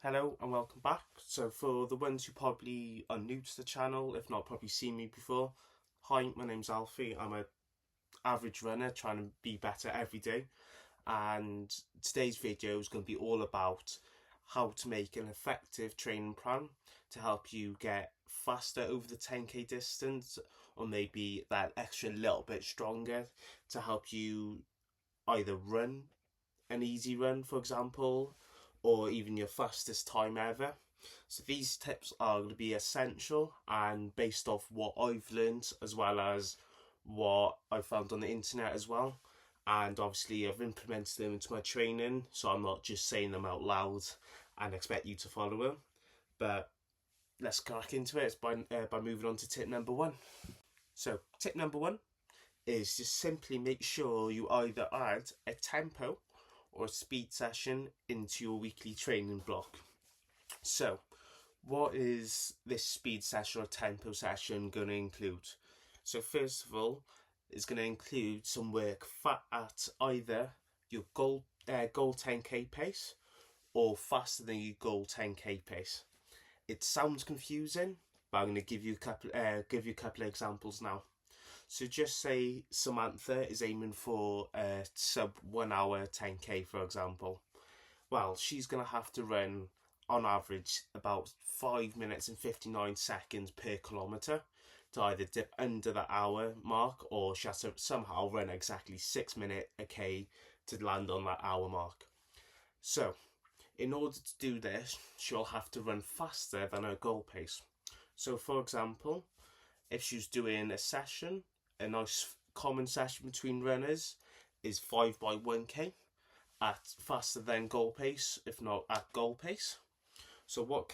Hello and welcome back. So for the ones who probably are new to the channel, if not probably seen me before, hi, my name's Alfie. I'm an average runner trying to be better every day, and today's video is going to be all about how to make an effective training plan to help you get faster over the 10k distance, or maybe that extra little bit stronger to help you either run an easy run, for example, or even your fastest time ever. So these tips are going to be essential and based off what I've learned as well as what I found on the internet as well. And obviously I've implemented them into my training, so I'm not just saying them out loud and expect you to follow them. But let's crack into it by moving on to tip number one. So tip number one is just simply make sure you either add a tempo or a speed session into your weekly training block. So what is this speed session or tempo session going to include? So first of all, it's going to include some work at either your goal 10k pace or faster than your goal 10k pace. It sounds confusing, but I'm going to give you a couple of examples now. So just say Samantha is aiming for a sub 1 hour 10k, for example. Well, she's going to have to run on average about 5 minutes and 59 seconds per kilometre to either dip under the hour mark, or she has to somehow run exactly 6 minutes a k to land on that hour mark. So in order to do this, she'll have to run faster than her goal pace. So for example, if she's doing a session, a nice common session between runners is 5x1k at faster than goal pace, if not at goal pace. So what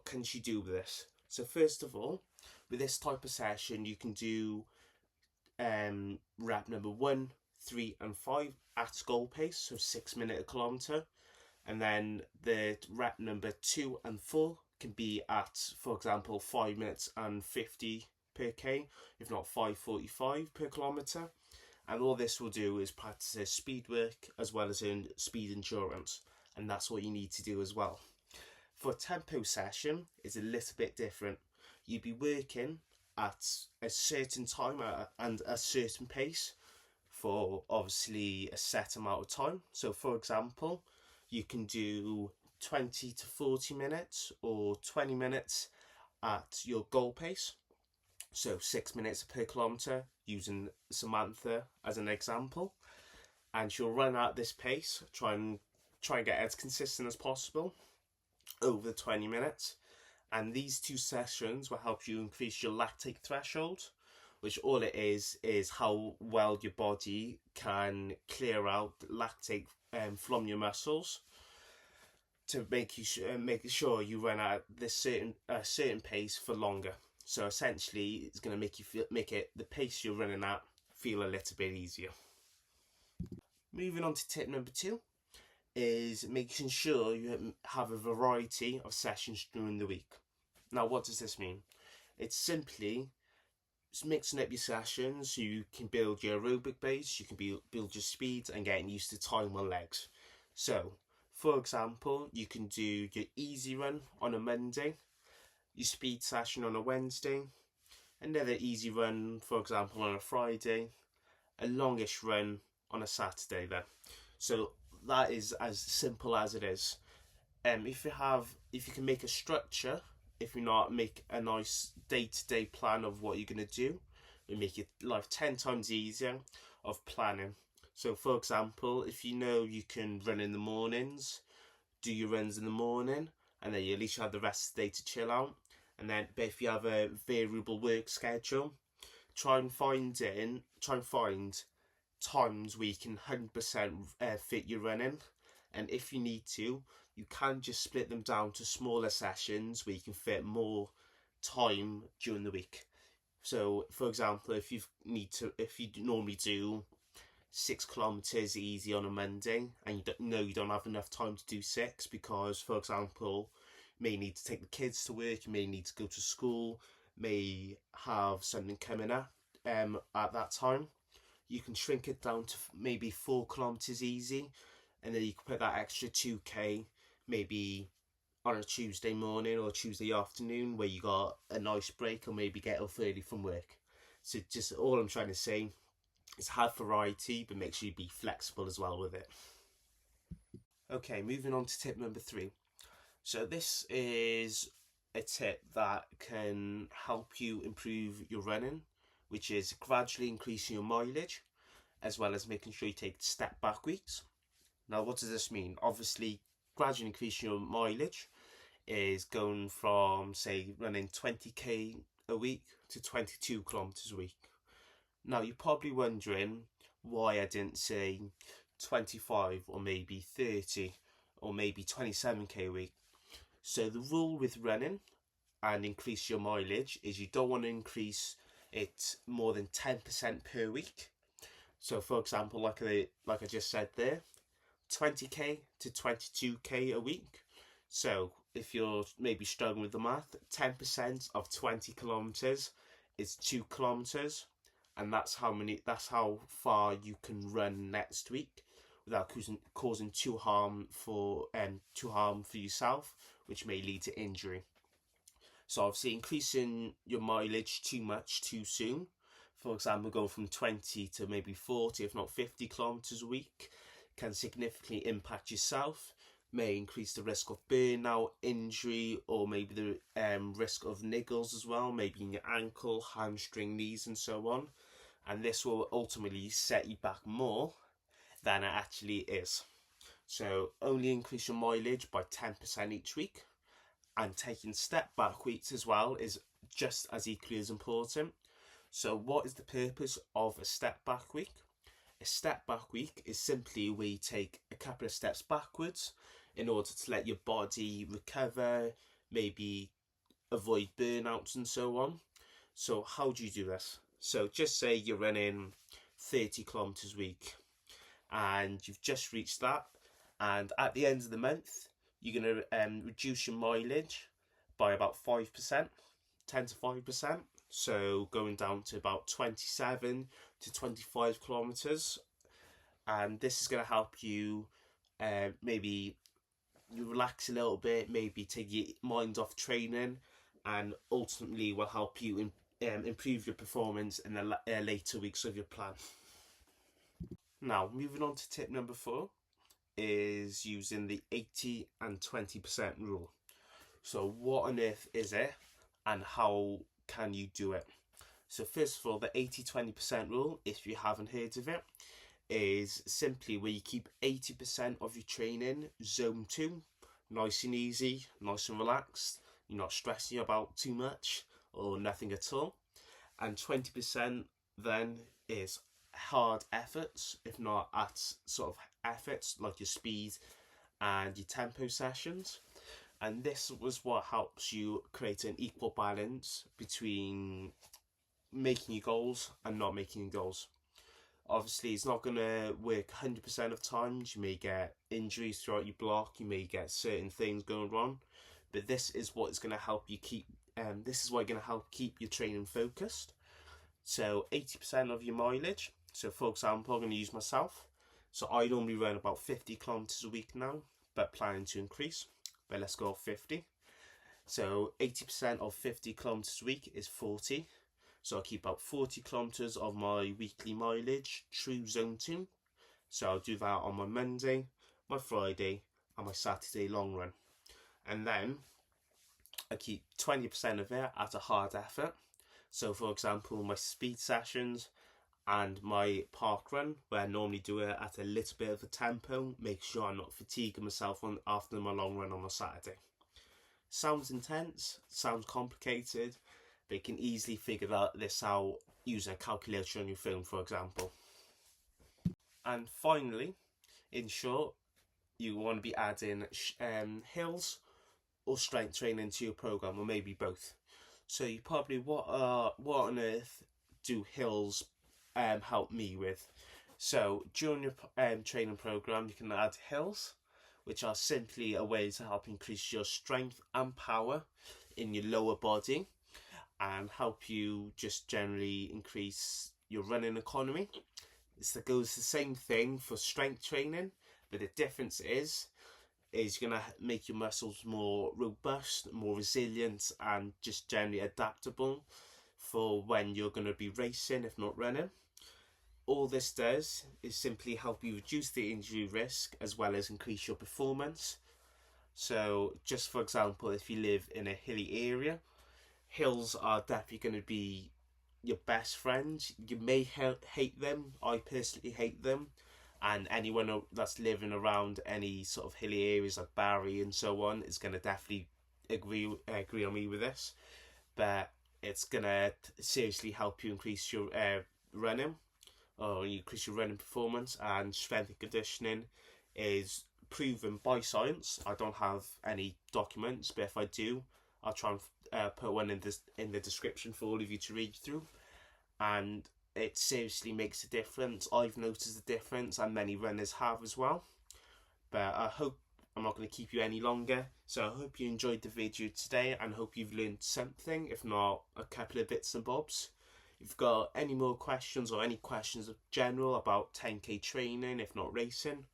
can she do with this? So first of all, with this type of session, you can do rep number 1, 3 and 5 at goal pace, so 6 minutes a kilometre, and then the rep number 2 and 4 can be at, for example, 5 minutes and 50 per k, if not 5:45 per kilometre. And all this will do is practice speed work as well as in speed endurance, and that's what you need to do as well. For a tempo session, it's a little bit different. You'd be working at a certain time and a certain pace for obviously a set amount of time. So for example, you can do 20 to 40 minutes or 20 minutes at your goal pace. So 6 minutes per kilometre, using Samantha as an example. And she'll run at this pace, try and get as consistent as possible over the 20 minutes. And these two sessions will help you increase your lactate threshold, which all it is how well your body can clear out lactate from your muscles to make sure you run at this certain pace for longer. So essentially, it's going to make the pace you're running at feel a little bit easier. Moving on to tip number 2 is making sure you have a variety of sessions during the week. Now, what does this mean? It's simply mixing up your sessions so you can build your aerobic base, you can build your speed and getting used to time on legs. So, for example, you can do your easy run on a Monday, your speed session on a Wednesday, another easy run, for example, on a Friday, a longish run on a Saturday there. So that is as simple as it is. If you can make a structure, if you not make a nice day-to-day plan of what you're going to do, it make your life 10 times easier of planning. So for example, if you know you can run in the mornings, do your runs in the morning, and then you at least have the rest of the day to chill out. And then, but if you have a variable work schedule, try and find times where you can 100% fit your running. And if you need to, you can just split them down to smaller sessions where you can fit more time during the week. So, for example, if you normally do 6 kilometres easy on a Monday, and you don't have enough time to do 6 because, for example, you may need to take the kids to work, you may need to go to school, may have something coming up at that time, you can shrink it down to maybe 4 kilometres easy, and then you can put that extra 2k maybe on a Tuesday morning or Tuesday afternoon where you got a nice break, or maybe get up early from work. So just all I'm trying to say is have variety, but make sure you be flexible as well with it. Okay, moving on to tip number 3. So this is a tip that can help you improve your running, which is gradually increasing your mileage, as well as making sure you take step back weeks. Now, what does this mean? Obviously, gradually increasing your mileage is going from, say, running 20k a week to 22 kilometres a week. Now, you're probably wondering why I didn't say 25 or maybe 30 or maybe 27k a week. So the rule with running and increase your mileage is you don't want to increase it more than 10% per week. So for example, like I just said there, 20k to 22k a week. So if you're maybe struggling with the math, 10% of 20 kilometers is 2 kilometers, and that's how far you can run next week without causing too harm for yourself, which may lead to injury. So obviously increasing your mileage too much too soon, for example going from 20 to maybe 40 if not 50 kilometers a week, can significantly impact yourself, may increase the risk of burnout, injury, or maybe the risk of niggles as well, maybe in your ankle, hamstring, knees and so on. And this will ultimately set you back more than it actually is. So only increase your mileage by 10% each week, and taking step back weeks as well is just as equally as important. So what is the purpose of a step back week? A step back week is simply where you take a couple of steps backwards in order to let your body recover, maybe avoid burnouts and so on. So how do you do this? So just say you're running 30 kilometers a week and you've just reached that, and at the end of the month you're going to reduce your mileage by about 5%, 10 to 5%. So going down to about 27 to 25 kilometers. And this is going to help you maybe you relax a little bit, maybe take your mind off training, and ultimately will help you improve your performance in the later weeks of your plan. Now, moving on to tip number 4 is using the 80 and 20% rule. So what on earth is it and how can you do it? So first of all, the 80-20% rule, if you haven't heard of it, is simply where you keep 80% of your training zone 2, nice and easy, nice and relaxed. You're not stressing about too much or nothing at all. And 20% then is hard efforts, if not at sort of efforts like your speed and your tempo sessions. And this was what helps you create an equal balance between making your goals and not making your goals. Obviously it's not going to work 100% of times. You may get injuries throughout your block, you may get certain things going wrong, but this is what is going to help you keep your training focused. So 80% of your mileage. So for example, I'm going to use myself. So I normally run about 50 kilometers a week now, but planning to increase. But let's go 50. So 80% of 50 kilometers a week is 40. So I'll keep about 40 kilometers of my weekly mileage through zone 2. So I'll do that on my Monday, my Friday, and my Saturday long run. And then I keep 20% of it at a hard effort. So for example, my speed sessions and my park run, where I normally do it at a little bit of a tempo, make sure I'm not fatiguing myself after my long run on a Saturday. Sounds intense, sounds complicated, but you can easily figure this out using a calculator on your phone, for example. And finally, in short, you want to be adding hills or strength training to your program, or maybe both. So you probably, what on earth do hills help me with? So during your training program, you can add hills, which are simply a way to help increase your strength and power in your lower body and help you just generally increase your running economy. It goes the same thing for strength training, but the difference is is going to make your muscles more robust, more resilient, and just generally adaptable for when you're going to be racing, if not running. All this does is simply help you reduce the injury risk as well as increase your performance. So just for example, if you live in a hilly area, hills are definitely going to be your best friends. You may hate them. I personally hate them, and anyone that's living around any sort of hilly areas like Barry and so on is going to definitely agree on me with this. But it's going to seriously help you increase your running, or increase your running performance. And strength and conditioning is proven by science. I don't have any documents, but if I do, I'll try and put one in the description for all of you to read through. And it seriously makes a difference. I've noticed a difference, and many runners have as well. But I hope I'm not going to keep you any longer. So I hope you enjoyed the video today, and hope you've learned something, if not a couple of bits and bobs. If you've got any more questions, or any questions in general about 10k training, if not racing,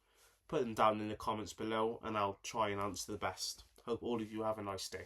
put them down in the comments below, and I'll try and answer the best. Hope all of you have a nice day.